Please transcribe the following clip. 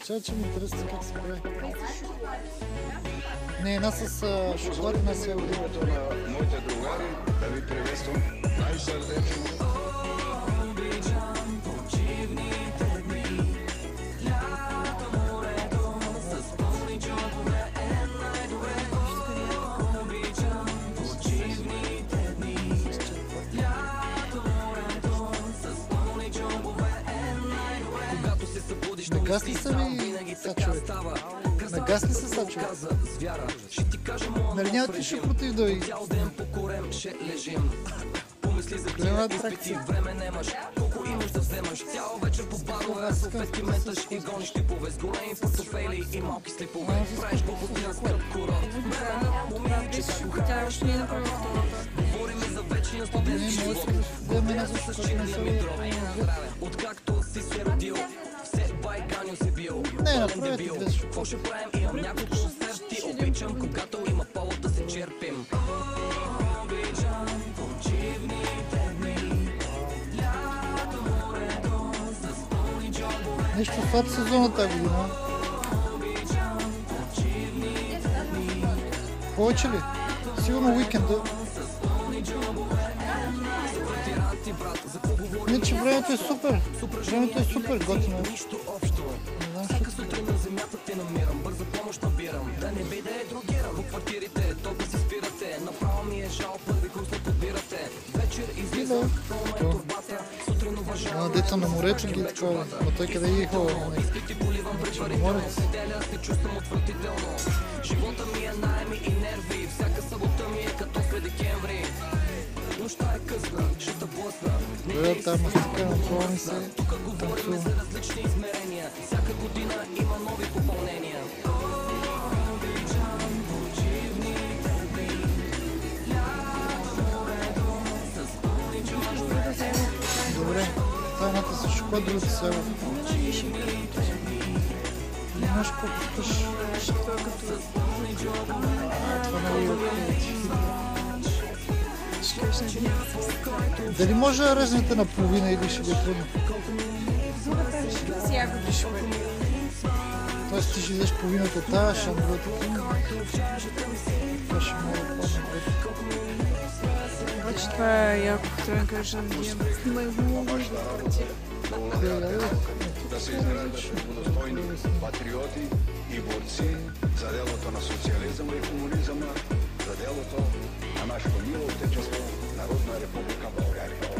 Че ми интересува как се прави. Не, една с шоколад, една с ягоди. Името на моите другари да ви приветствам най-сърдечно. Нагасли са ли са човек? Нагасли са са човек? Нали нямате нищо против да ви? Голема атракция. Колко имаш да вземаш цяла вечер по барове, салфетки меташ и гониш типове с големи портофели и малки слипове. Правиш глупостия скъп курорт. Говориме за вечния студентски живот. Говоря с чинали метро. Откакто си се родил, все байганю си бил. Не, направете без шоколад. Какво ще правим? Имам няколко концерти. Обичам, когато има повод да се черпим. Нещо слаб сезона тази година. Повече ли? Сигурно уикенда. Не, че времето е супер. Времето е супер готино. Всяка сутрин на земята те намирам, бърза помощ набирам. Да не би да е другирам. По квартирите, толкова си спирате. Направо ми е жал, първи курс не подбирате. Вечер излизам, пълна е турбата. Сутрин уважавам. Деца на морето ги такова. Но той къде ги е хубаво? Изпити поливам предварително. Неделя се чувствам отвратително. Живота ми е найми и нерви. Всяка събота ми е като след декември. Нощта е късна, ще те блъсна. Там мастика на това ми се Тук говорим за различни измерения. Всяка година има нови попълнения. добре. Тайната с шоколад, другата с ягоди. Знаеш колко пиш? Това не е дали може да резнете на половина или ще ви е трудно? С ягоди шоколад. Тоест ти ще взеш половината тази, ще другата половина. Това ще мога да падне. Обаче това е яко, трябва да кажа на Диана. Снимай много важно партия. Да се изграждат достойни патриоти и борци за делото на социализма и комунизма, за делото на нашето мило отечество, Народна република България.